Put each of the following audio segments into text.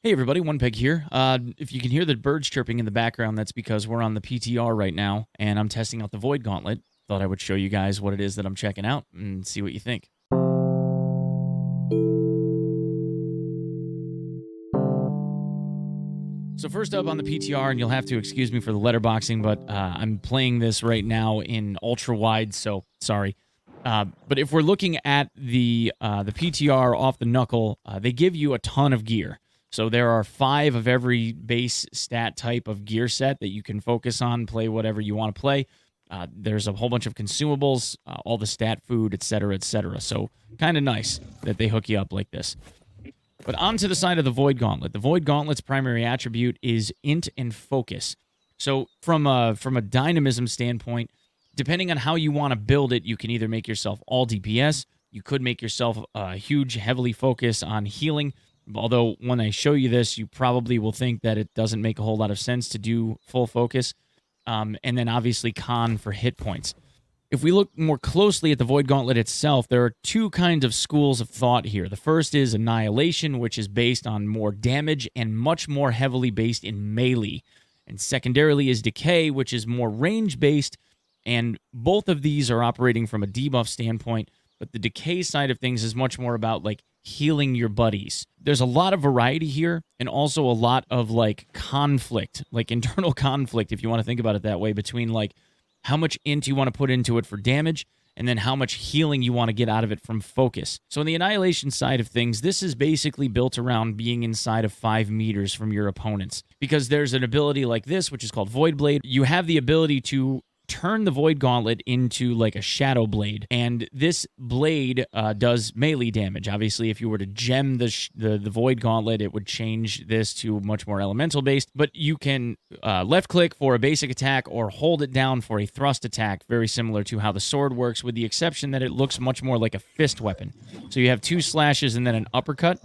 Hey everybody, Onepeg here. If you can hear the birds chirping in the background, that's because we're on the PTR right now, and I'm testing out the Void Gauntlet. Thought I would show you guys what it is that I'm checking out and see what you think. So first up on the PTR, and you'll have to excuse me for the letterboxing, but I'm playing this right now in ultra wide, so sorry. But if we're looking at the PTR off the knuckle, they give you a ton of gear. So there are 5 of every base stat type of gear set that you can focus on, play whatever you want to play. There's a whole bunch of consumables, all the stat food, etc., etc. So kind of nice that they hook you up like this. But onto the side of the Void Gauntlet. The Void Gauntlet's primary attribute is int and focus. So from a dynamism standpoint, depending on how you want to build it, you can either make yourself all DPS, you could make yourself a huge, heavily focus on healing. Although when I show you this, you probably will think that it doesn't make a whole lot of sense to do full focus. And then obviously con for hit points. If we look more closely at the Void Gauntlet itself, there are 2 kinds of schools of thought here. The first is Annihilation, which is based on more damage and much more heavily based in melee. And secondarily is Decay, which is more range-based, and both of these are operating from a debuff standpoint, but the Decay side of things is much more about, like, healing your buddies. There's a lot of variety here, and also a lot of, like, conflict, like internal conflict, if you want to think about it that way, between, like, how much int you want to put into it for damage, and then how much healing you want to get out of it from focus. So in the Annihilation side of things, this is basically built around being inside of 5 meters from your opponents. Because there's an ability like this, which is called Void Blade. You have the ability to turn the Void Gauntlet into like a Shadow Blade, and this blade does melee damage. Obviously, if you were to gem the Void Gauntlet, it would change this to much more elemental based, but you can left click for a basic attack or hold it down for a thrust attack, very similar to how the sword works, with the exception that it looks much more like a fist weapon. So you have 2 slashes and then an uppercut,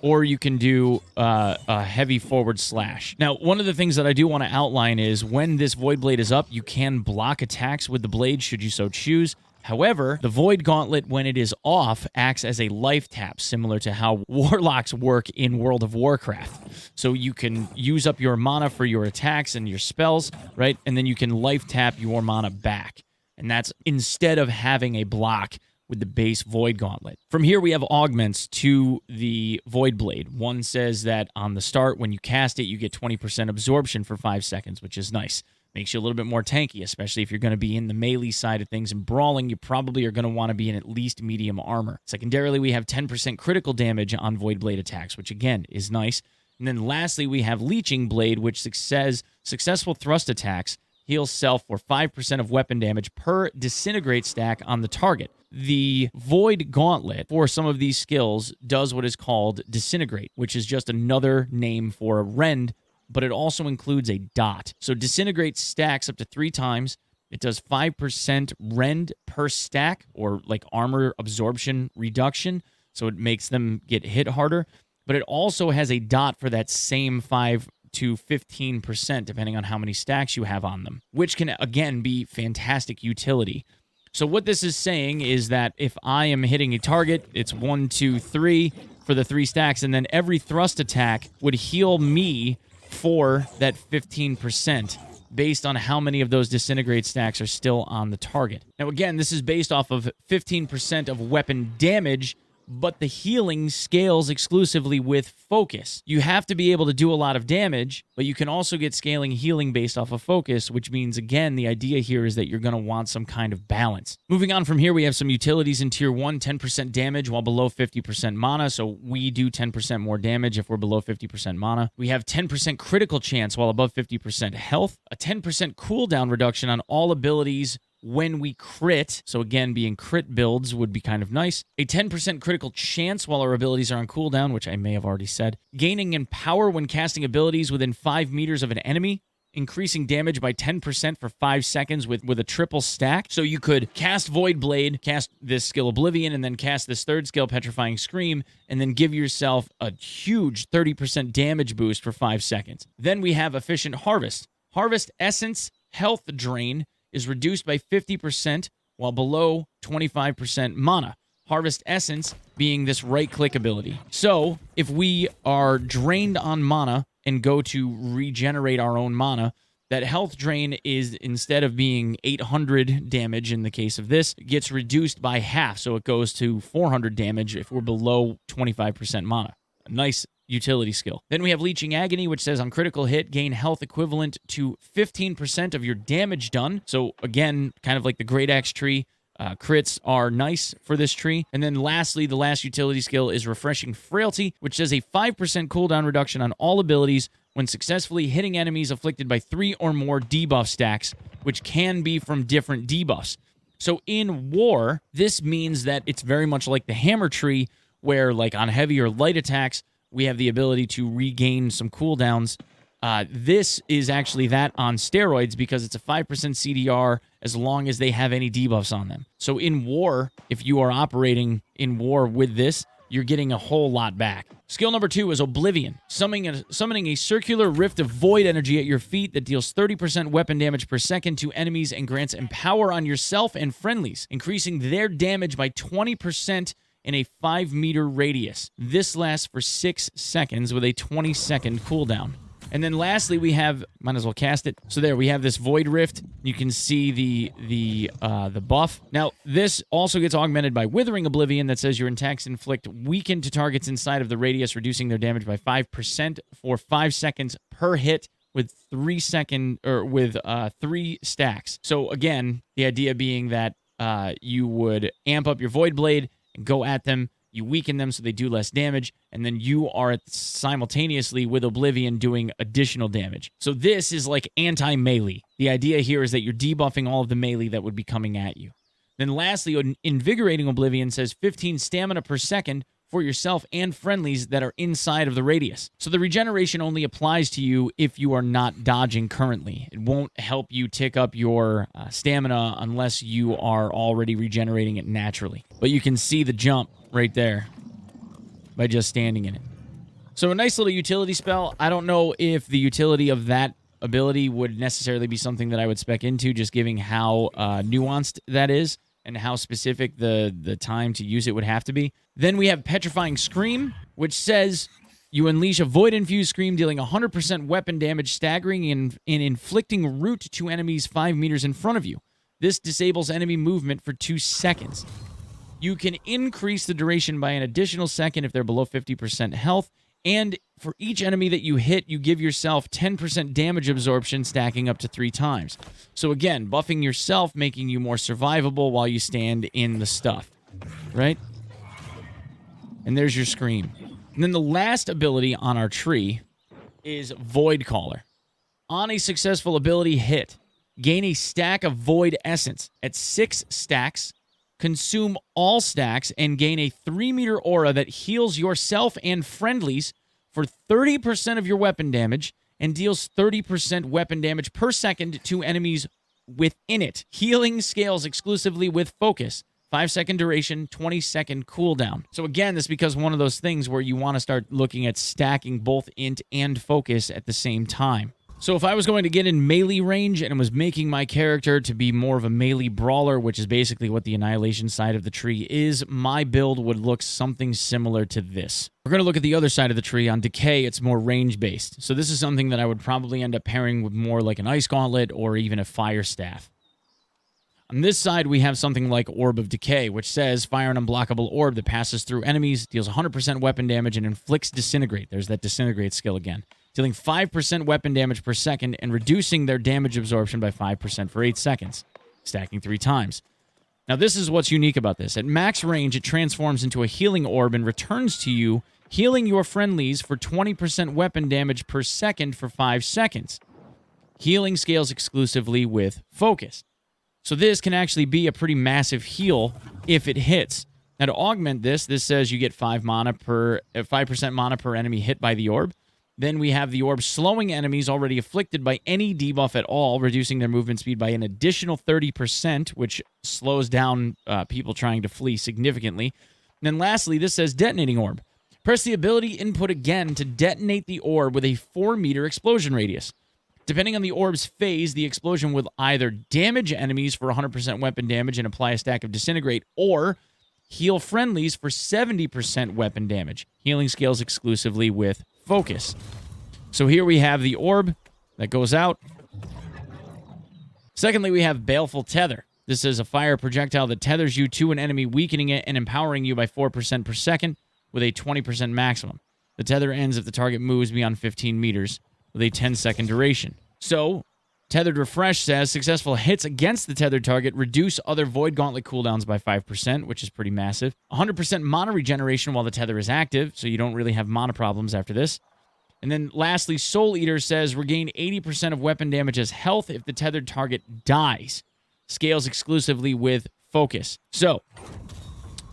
or you can do a heavy forward slash. Now, one of the things that I do want to outline is when this Void Blade is up, you can block attacks with the blade should you so choose. However, the Void Gauntlet, when it is off, acts as a life tap, similar to how warlocks work in World of Warcraft. So you can use up your mana for your attacks and your spells, right? And then you can life tap your mana back. And that's instead of having a block with the base Void Gauntlet. From here, we have augments to the Void Blade. One says that on the start, when you cast it, you get 20% absorption for 5 seconds, which is nice. Makes you a little bit more tanky, especially if you're going to be in the melee side of things. And brawling, you probably are going to want to be in at least medium armor. Secondarily, we have 10% critical damage on Void Blade attacks, which again is nice. And then lastly, we have Leeching Blade, which says successful thrust attacks heals self for 5% of weapon damage per disintegrate stack on the target. The Void Gauntlet, for some of these skills, does what is called Disintegrate, which is just another name for a rend, but it also includes a dot. So Disintegrate stacks up to 3 times. It does 5% rend per stack, or like armor absorption reduction, so it makes them get hit harder. But it also has a dot for that same 5 to 15%, depending on how many stacks you have on them, which can, again, be fantastic utility. So what this is saying is that if I am hitting a target, it's 1, 2, 3 for the 3 stacks, and then every thrust attack would heal me for that 15% based on how many of those disintegrate stacks are still on the target. Now, again, this is based off of 15% of weapon damage, but the healing scales exclusively with focus. You have to be able to do a lot of damage, but you can also get scaling healing based off of focus, which means, again, the idea here is that you're going to want some kind of balance. Moving on from here, we have some utilities in Tier 1, 10% damage while below 50% mana, so we do 10% more damage if we're below 50% mana. We have 10% critical chance while above 50% health, a 10% cooldown reduction on all abilities when we crit, so again, being crit builds would be kind of nice. A 10% critical chance while our abilities are on cooldown, which I may have already said. Gaining in power when casting abilities within 5 meters of an enemy. Increasing damage by 10% for 5 seconds with a triple stack. So you could cast Void Blade, cast this skill Oblivion, and then cast this third skill Petrifying Scream, and then give yourself a huge 30% damage boost for 5 seconds. Then we have Efficient Harvest. Harvest Essence Health Drain is reduced by 50% while below 25% mana. Harvest Essence being this right-click ability. So if we are drained on mana and go to regenerate our own mana, that health drain is, instead of being 800 damage in the case of this, gets reduced by half, so it goes to 400 damage if we're below 25% mana. A nice utility skill. Then we have Leeching Agony, which says on critical hit, gain health equivalent to 15% of your damage done. So again, kind of like the Great Axe tree, crits are nice for this tree. And then lastly, the last utility skill is Refreshing Frailty, which says a 5% cooldown reduction on all abilities when successfully hitting enemies afflicted by 3 or more debuff stacks, which can be from different debuffs. So in War, this means that it's very much like the Hammer tree, where like on heavy or light attacks, we have the ability to regain some cooldowns. This is actually that on steroids because it's a 5% CDR as long as they have any debuffs on them. So in War, if you are operating in War with this, you're getting a whole lot back. Skill number 2 is Oblivion, summoning a circular rift of void energy at your feet that deals 30% weapon damage per second to enemies and grants empower on yourself and friendlies, increasing their damage by 20% in a 5-meter radius. This lasts for 6 seconds with a 20-second cooldown. And then lastly, we have, might as well cast it. So there, we have this Void Rift. You can see the buff. Now, this also gets augmented by Withering Oblivion that says your attacks inflict weaken to targets inside of the radius, reducing their damage by 5% for 5 seconds per hit with 3 stacks. So again, the idea being that you would amp up your Void Blade and go at them. You weaken them so they do less damage, and then you are simultaneously with Oblivion doing additional damage. So this is like anti-melee. The idea here is that you're debuffing all of the melee that would be coming at you. Then lastly, Invigorating Oblivion says 15 stamina per second for yourself and friendlies that are inside of the radius. So the regeneration only applies to you if you are not dodging currently. It won't help you tick up your stamina unless you are already regenerating it naturally. But you can see the jump right there by just standing in it. So a nice little utility spell. I don't know if the utility of that ability would necessarily be something that I would spec into, just giving how nuanced that is and how specific the time to use it would have to be. Then we have Petrifying Scream, which says you unleash a void-infused scream dealing 100% weapon damage, staggering and inflicting root to enemies 5 meters in front of you. This disables enemy movement for 2 seconds. You can increase the duration by an additional second if they're below 50% health, and for each enemy that you hit, you give yourself 10% damage absorption, stacking up to 3 times. So again, buffing yourself, making you more survivable while you stand in the stuff, right? And there's your Scream. And then the last ability on our tree is Void Caller. On a successful ability hit, gain a stack of Void Essence. At 6 stacks, consume all stacks and gain a 3-meter aura that heals yourself and friendlies for 30% of your weapon damage and deals 30% weapon damage per second to enemies within it. Healing scales exclusively with focus. 5-second duration, 20-second cooldown. So again, this becomes one of those things where you want to start looking at stacking both int and focus at the same time. So if I was going to get in melee range and was making my character to be more of a melee brawler, which is basically what the Annihilation side of the tree is, my build would look something similar to this. We're going to look at the other side of the tree. On Decay, it's more range-based. So this is something that I would probably end up pairing with more like an Ice Gauntlet or even a Fire Staff. On this side, we have something like Orb of Decay, which says, fire an unblockable orb that passes through enemies, deals 100% weapon damage, and inflicts Disintegrate. There's that Disintegrate skill again. Dealing 5% weapon damage per second and reducing their damage absorption by 5% for 8 seconds, stacking 3 times. Now, this is what's unique about this. At max range, it transforms into a healing orb and returns to you, healing your friendlies for 20% weapon damage per second for 5 seconds. Healing scales exclusively with focus. So this can actually be a pretty massive heal if it hits. Now to augment this, this says you get 5% mana per enemy hit by the orb. Then we have the orb slowing enemies already afflicted by any debuff at all, reducing their movement speed by an additional 30%, which slows down people trying to flee significantly. And then lastly, this says Detonating Orb. Press the ability input again to detonate the orb with a 4-meter explosion radius. Depending on the orb's phase, the explosion will either damage enemies for 100% weapon damage and apply a stack of Disintegrate, or Heal friendlies for 70% weapon damage. Healing scales exclusively with focus. So here we have the orb that goes out. Secondly, we have Baleful Tether. This is a fire projectile that tethers you to an enemy, weakening it and empowering you by 4% per second with a 20% maximum. The tether ends if the target moves beyond 15 meters with a 10-second duration. So, Tethered Refresh says successful hits against the tethered target reduce other Void Gauntlet cooldowns by 5%, which is pretty massive. 100% mana regeneration while the tether is active, so you don't really have mana problems after this. And then lastly, Soul Eater says regain 80% of weapon damage as health if the tethered target dies. Scales exclusively with focus. So,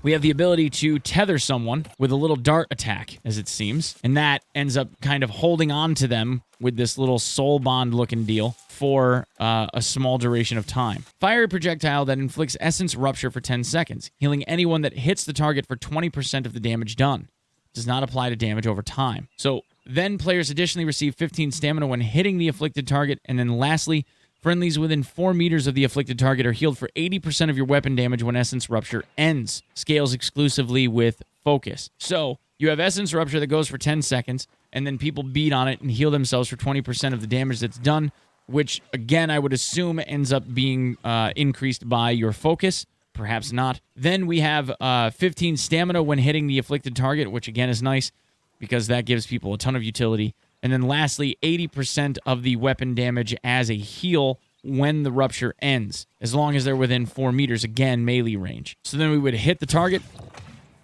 we have the ability to tether someone with a little dart attack, as it seems, and that ends up kind of holding on to them with this little soul bond looking deal for a small duration of time. Fiery projectile that inflicts essence rupture for 10 seconds, healing anyone that hits the target for 20% of the damage done. Does not apply to damage over time. So then players additionally receive 15 stamina when hitting the afflicted target, and then lastly, friendlies within 4 meters of the afflicted target are healed for 80% of your weapon damage when Essence Rupture ends. Scales exclusively with focus. So, you have Essence Rupture that goes for 10 seconds, and then people beat on it and heal themselves for 20% of the damage that's done, which, again, I would assume ends up being increased by your focus. Perhaps not. Then we have 15 stamina when hitting the afflicted target, which, again, is nice because that gives people a ton of utility. And then lastly, 80% of the weapon damage as a heal when the rupture ends, as long as they're within 4 meters, again, melee range. So then we would hit the target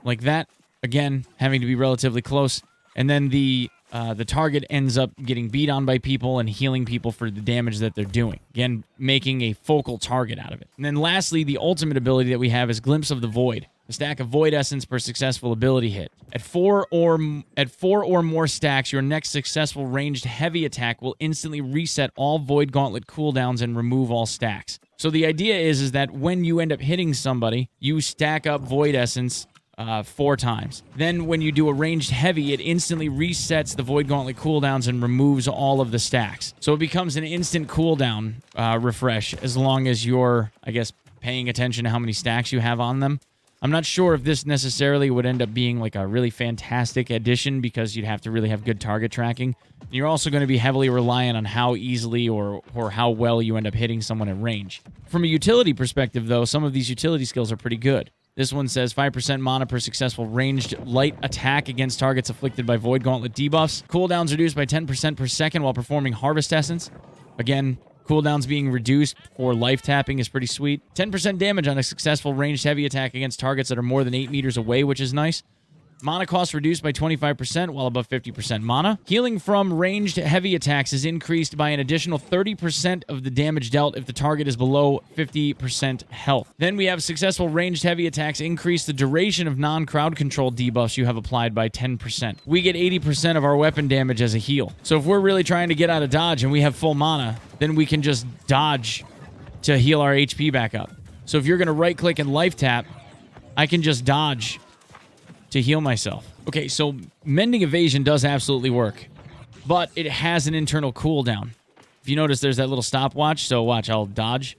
like that, again, having to be relatively close. And then the target ends up getting beat on by people and healing people for the damage that they're doing. Again, making a focal target out of it. And then lastly, the ultimate ability that we have is Glimpse of the Void. A stack of Void Essence per successful ability hit. At four or more stacks, your next successful ranged heavy attack will instantly reset all Void Gauntlet cooldowns and remove all stacks. So the idea is that when you end up hitting somebody, you stack up Void Essence 4 times. Then when you do a ranged heavy, it instantly resets the Void Gauntlet cooldowns and removes all of the stacks. So it becomes an instant cooldown refresh as long as you're, I guess, paying attention to how many stacks you have on them. I'm not sure if this necessarily would end up being like a really fantastic addition because you'd have to really have good target tracking. You're also going to be heavily reliant on how easily or how well you end up hitting someone at range. From a utility perspective, though, some of these utility skills are pretty good. This one says 5% mana per successful ranged light attack against targets afflicted by Void Gauntlet debuffs. Cooldowns reduced by 10% per second while performing Harvest Essence. Again, cooldowns being reduced for life tapping is pretty sweet. 10% damage on a successful ranged heavy attack against targets that are more than 8 meters away, which is nice. Mana cost reduced by 25% while above 50% mana. Healing from ranged heavy attacks is increased by an additional 30% of the damage dealt if the target is below 50% health. Then we have successful ranged heavy attacks increase the duration of non-crowd control debuffs you have applied by 10%. We get 80% of our weapon damage as a heal. So if we're really trying to get out of dodge and we have full mana, then we can just dodge to heal our HP back up. So if you're going to right-click and life tap, I can just dodge to heal myself. Okay, so Mending Evasion does absolutely work, but it has an internal cooldown. If you notice, there's that little stopwatch, so watch, I'll dodge.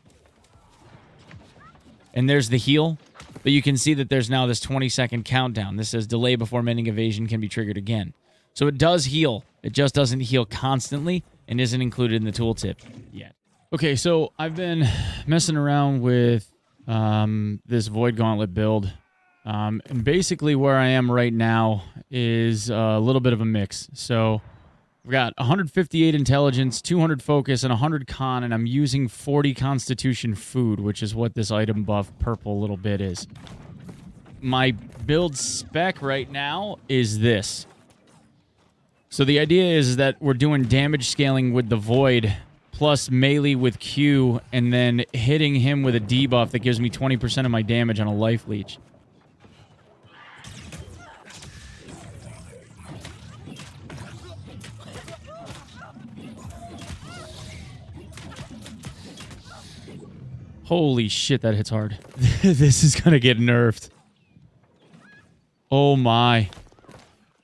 And there's the heal, but you can see that there's now this 20-second countdown. This says delay before Mending Evasion can be triggered again. So it does heal. It just doesn't heal constantly and isn't included in the tooltip yet. Okay, so I've been messing around with this Void Gauntlet build. And basically where I am right now is a little bit of a mix. So I've got 158 intelligence, 200 focus, and 100 con, and I'm using 40 constitution food, which is what this item buff purple little bit is. My build spec right now is this. So the idea is that we're doing damage scaling with the Void, plus melee with Q, and then hitting him with a debuff that gives me 20% of my damage on a life leech. Holy shit, that hits hard. This is going to get nerfed. Oh my.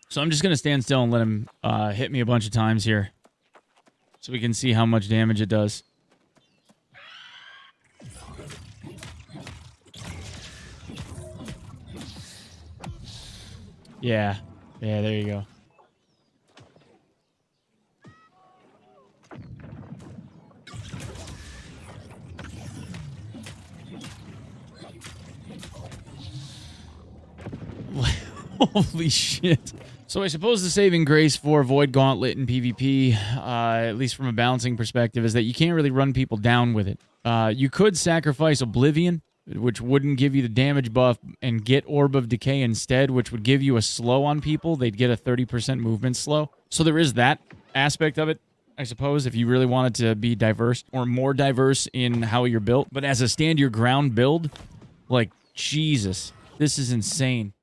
So I'm just going to stand still and let him hit me a bunch of times here, so we can see how much damage it does. Yeah. Yeah, there you go. Holy shit. So I suppose the saving grace for Void Gauntlet in PvP, at least from a balancing perspective, is that you can't really run people down with it. You could sacrifice Oblivion, which wouldn't give you the damage buff, and get Orb of Decay instead, which would give you a slow on people. They'd get a 30% movement slow. So there is that aspect of it, I suppose, if you really wanted to be diverse or more diverse in how you're built. But as a stand your ground build, like, Jesus, this is insane.